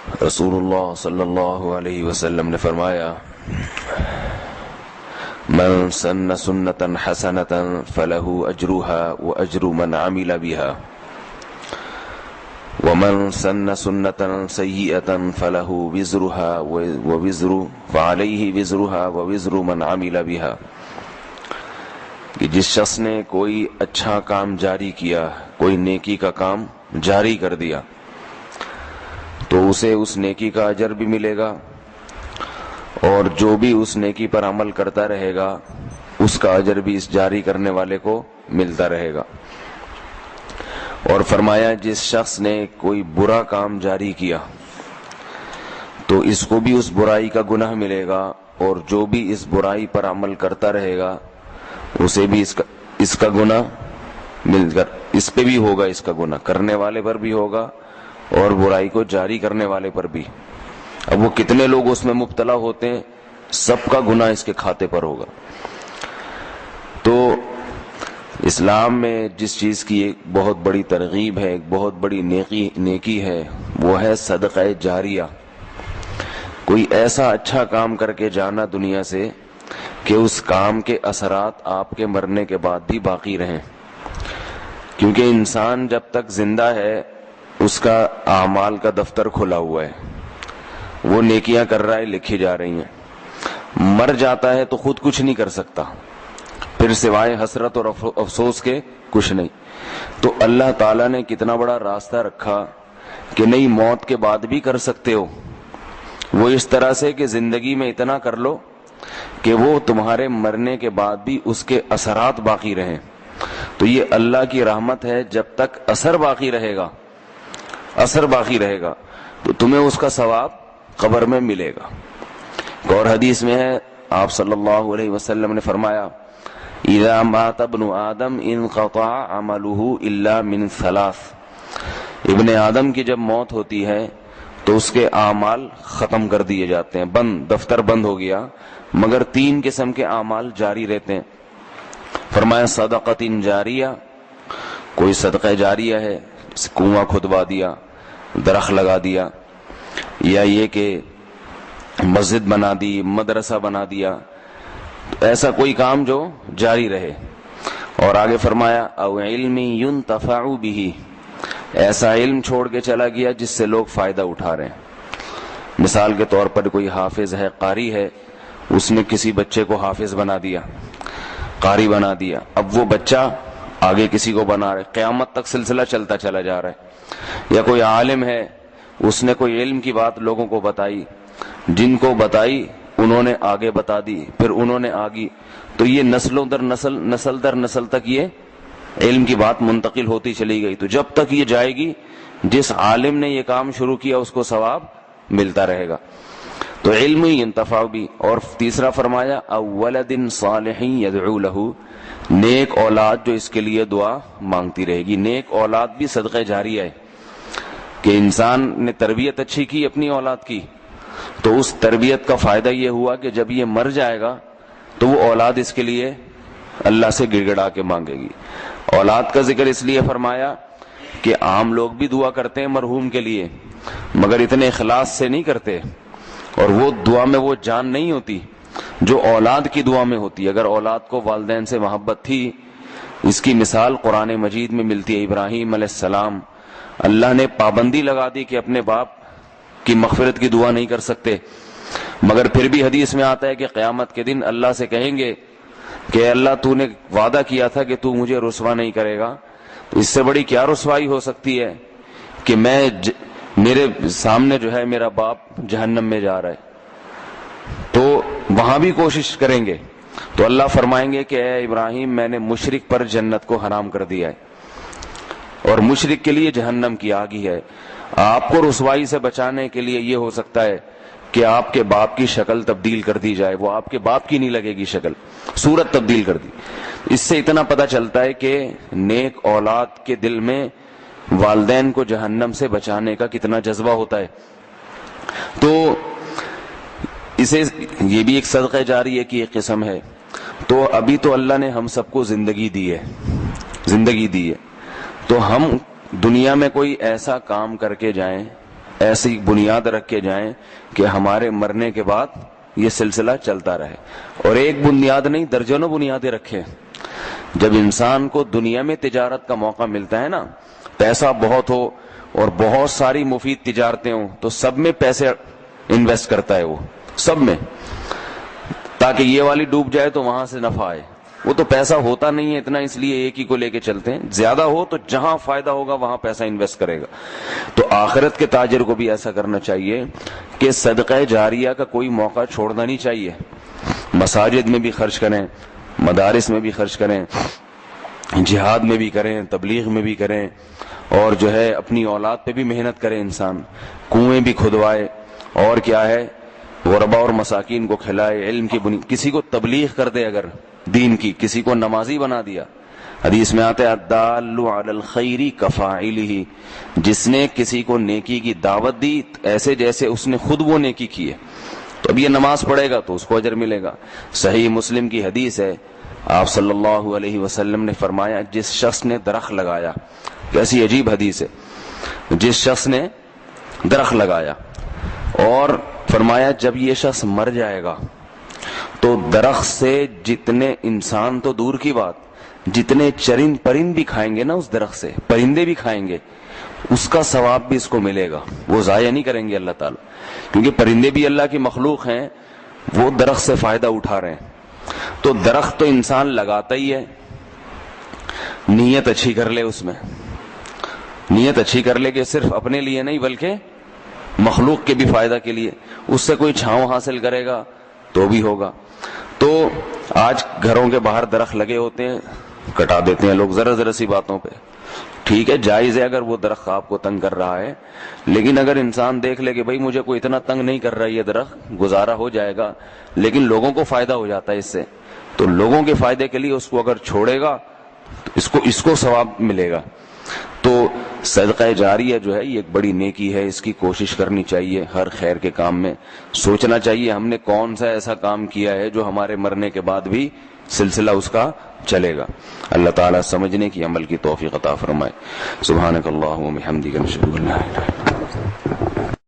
رسول اللہ صلی اللہ علیہ وسلم نے فرمایا من سن سنتا حسنتا فلہ اجرها واجر من عمل بها ومن سن سنتا سیئتا فلہ وزرها فعلیہ وزرها ووزر من عمل بها کہ جس شخص نے کوئی اچھا کام جاری کیا، کوئی نیکی کا کام جاری کر دیا، تو اسے اس نیکی کا اجر بھی ملے گا، اور جو بھی اس نیکی پر عمل کرتا رہے گا اس کا اجر بھی اس جاری کرنے والے کو ملتا رہے گا۔ اور فرمایا جس شخص نے کوئی برا کام جاری کیا تو اس کو بھی اس برائی کا گناہ ملے گا، اور جو بھی اس برائی پر عمل کرتا رہے گا اسے بھی اس کا گناہ مل کر اس پہ بھی ہوگا، اس کا گناہ کرنے والے پر بھی ہوگا اور برائی کو جاری کرنے والے پر بھی۔ اب وہ کتنے لوگ اس میں مبتلا ہوتے ہیں، سب کا گناہ اس کے کھاتے پر ہوگا۔ تو اسلام میں جس چیز کی ایک بہت بڑی ترغیب ہے، ایک بہت بڑی نیکی ہے، وہ ہے صدقہ جاریہ۔ کوئی ایسا اچھا کام کر کے جانا دنیا سے کہ اس کام کے اثرات آپ کے مرنے کے بعد بھی باقی رہیں، کیونکہ انسان جب تک زندہ ہے اس کا اعمال کا دفتر کھلا ہوا ہے، وہ نیکیاں کر رہا ہے، لکھی جا رہی ہیں۔ مر جاتا ہے تو خود کچھ نہیں کر سکتا، پھر سوائے حسرت اور افسوس کے کچھ نہیں۔ تو اللہ تعالیٰ نے کتنا بڑا راستہ رکھا کہ نہیں، موت کے بعد بھی کر سکتے ہو، وہ اس طرح سے کہ زندگی میں اتنا کر لو کہ وہ تمہارے مرنے کے بعد بھی اس کے اثرات باقی رہیں۔ تو یہ اللہ کی رحمت ہے، جب تک اثر باقی رہے گا تو تمہیں اس کا ثواب قبر میں ملے گا۔ اور حدیث میں ہے، آپ صلی اللہ علیہ وسلم نے فرمایا اذا مات ابن آدم انقطع عمله الا من ثلاث، ابن آدم کی جب موت ہوتی ہے تو اس کے اعمال ختم کر دیے جاتے ہیں، دفتر بند ہو گیا، مگر 3 قسم کے اعمال جاری رہتے ہیں۔ فرمایا صدقۃ جاریہ، کوئی صدقہ جاریہ ہے، کنواں کھدوا دیا، درخت لگا دیا، یا یہ کہ مسجد بنا دی، مدرسہ بنا دیا، ایسا کوئی کام جو جاری رہے۔ اور آگے فرمایا او علم ينتفع به، ایسا علم چھوڑ کے چلا گیا جس سے لوگ فائدہ اٹھا رہے ہیں۔ مثال کے طور پر کوئی حافظ ہے، قاری ہے، اس نے کسی بچے کو حافظ بنا دیا، قاری بنا دیا، اب وہ بچہ آگے کسی کو بنا رہے، قیامت تک سلسلہ چلتا چلا جا رہا ہے۔ یا کوئی عالم ہے، اس نے کوئی علم کی بات لوگوں کو بتائی، جن کو بتائی انہوں نے آگے بتا دی، پھر انہوں نے آگی، تو یہ نسل در نسل تک یہ علم کی بات منتقل ہوتی چلی گئی۔ تو جب تک یہ جائے گی، جس عالم نے یہ کام شروع کیا اس کو ثواب ملتا رہے گا۔ تو علم ينتفع بھی۔ اور تیسرا فرمایا او ولد صالح يدعو له، نیک اولاد جو اس کے لیے دعا مانگتی رہے گی۔ نیک اولاد بھی صدقہ جاریہ ہے کہ انسان نے تربیت اچھی کی اپنی اولاد کی، تو اس تربیت کا فائدہ یہ ہوا کہ جب یہ مر جائے گا تو وہ اولاد اس کے لیے اللہ سے گڑ گڑا کے مانگے گی۔ اولاد کا ذکر اس لیے فرمایا کہ عام لوگ بھی دعا کرتے ہیں مرحوم کے لیے، مگر اتنے اخلاص سے نہیں کرتے، اور وہ دعا میں وہ جان نہیں ہوتی جو اولاد کی دعا میں ہوتی۔ اگر اولاد کو والدین سے محبت تھی، اس کی مثال قرآن مجید میں ملتی ہے۔ ابراہیم علیہ السلام، اللہ نے پابندی لگا دی کہ اپنے باپ کی مغفرت کی دعا نہیں کر سکتے، مگر پھر بھی حدیث میں آتا ہے کہ قیامت کے دن اللہ سے کہیں گے کہ اللہ تو نے وعدہ کیا تھا کہ تو مجھے رسوا نہیں کرے گا، تو اس سے بڑی کیا رسوائی ہو سکتی ہے کہ میرے سامنے جو ہے میرا باپ جہنم میں جا رہا ہے۔ تو وہاں بھی کوشش کریں گے، تو اللہ فرمائیں گے کہ اے ابراہیم، میں نے مشرک پر جنت کو حرام کر دیا ہے، اور مشرک کے لیے جہنم کی آگ ہی ہے۔ آپ کو رسوائی سے بچانے کے لیے یہ ہو سکتا ہے کہ آپ کے باپ کی شکل تبدیل کر دی جائے، وہ آپ کے باپ کی نہیں لگے گی شکل، صورت تبدیل کر دی۔ اس سے اتنا پتہ چلتا ہے کہ نیک اولاد کے دل میں والدین کو جہنم سے بچانے کا کتنا جذبہ ہوتا ہے۔ تو اسے یہ بھی ایک صدقہ جاریہ کی ایک قسم ہے۔ تو ابھی تو اللہ نے ہم سب کو زندگی دی ہے، تو ہم دنیا میں کوئی ایسا کام کر کے جائیں ایسی بنیاد رکھ کے جائیں کہ ہمارے مرنے کے بعد یہ سلسلہ چلتا رہے. اور ایک بنیاد نہیں، درجنوں بنیادیں رکھے. جب انسان کو دنیا میں تجارت کا موقع ملتا ہے نا، پیسہ بہت ہو اور بہت ساری مفید تجارتیں ہوں، تو سب میں پیسے انویسٹ کرتا ہے وہ، سب میں، تاکہ یہ والی ڈوب جائے تو وہاں سے نفع آئے. وہ تو پیسہ ہوتا نہیں ہے اتنا، اس لیے ایک ہی کو لے کے چلتے ہیں. زیادہ ہو تو جہاں فائدہ ہوگا وہاں پیسہ انویسٹ کرے گا. تو آخرت کے تاجر کو بھی ایسا کرنا چاہیے کہ صدقہ جاریہ کا کوئی موقع چھوڑنا نہیں چاہیے. مساجد میں بھی خرچ کریں، مدارس میں بھی خرچ کریں، جہاد میں بھی کریں، تبلیغ میں بھی کریں، اور جو ہے اپنی اولاد پہ بھی محنت کرے انسان، کنویں بھی کھدوائے، اور کیا ہے غربا اور مساکین کو کھلائے، علم کی کسی کو تبلیغ کر دے، اگر دین کی، کسی کو نمازی بنا دیا. حدیث میں آتا ہے الدال علی الخیر کفاعلہ، جس نے کسی کو نیکی کی دعوت دی ایسے جیسے اس نے خود وہ نیکی کی ہے. تو اب یہ نماز پڑھے گا تو اس کو اجر ملے گا. صحیح مسلم کی حدیث ہے، آپ صلی اللہ علیہ وسلم نے فرمایا جس شخص نے درخت لگایا، کیسی عجیب حدیث ہے، جس شخص نے درخت لگایا اور فرمایا جب یہ شخص مر جائے گا تو درخت سے جتنے انسان تو دور کی بات، جتنے چرند پرند بھی کھائیں گے نا اس درخت سے، پرندے بھی کھائیں گے، اس کا ثواب بھی اس کو ملے گا. وہ ضائع نہیں کریں گے اللہ تعالیٰ، کیونکہ پرندے بھی اللہ کی مخلوق ہیں، وہ درخت سے فائدہ اٹھا رہے ہیں. تو درخت تو انسان لگاتا ہی ہے، نیت اچھی کر لے، اس میں نیت اچھی کر لے کہ صرف اپنے لیے نہیں بلکہ مخلوق کے بھی فائدہ کے لیے، اس سے کوئی چھاؤں حاصل کرے گا تو بھی ہوگا. تو آج گھروں کے باہر درخت لگے ہوتے ہیں، کٹا دیتے ہیں لوگ ذرا ذرا سی باتوں پہ. ٹھیک ہے، جائز ہے اگر وہ درخت آپ کو تنگ کر رہا ہے، لیکن اگر انسان دیکھ لے کہ بھائی مجھے کوئی اتنا تنگ نہیں کر رہا، یہ درخت گزارا ہو جائے گا، لیکن لوگوں کو فائدہ ہو جاتا ہے اس سے، تو لوگوں کے فائدے کے لیے اس کو اگر چھوڑے گا تو اس کو ثواب ملے گا. تو صدقہ جاریہ جو ہے یہ ایک بڑی نیکی ہے، اس کی کوشش کرنی چاہیے. ہر خیر کے کام میں سوچنا چاہیے ہم نے کون سا ایسا کام کیا ہے جو ہمارے مرنے کے بعد بھی سلسلہ اس کا چلے گا. اللہ تعالیٰ سمجھنے کی، عمل کی توفیق عطا فرمائے. سبحانک اللہم و بحمدک، نشہد ان لا الہ الا انت.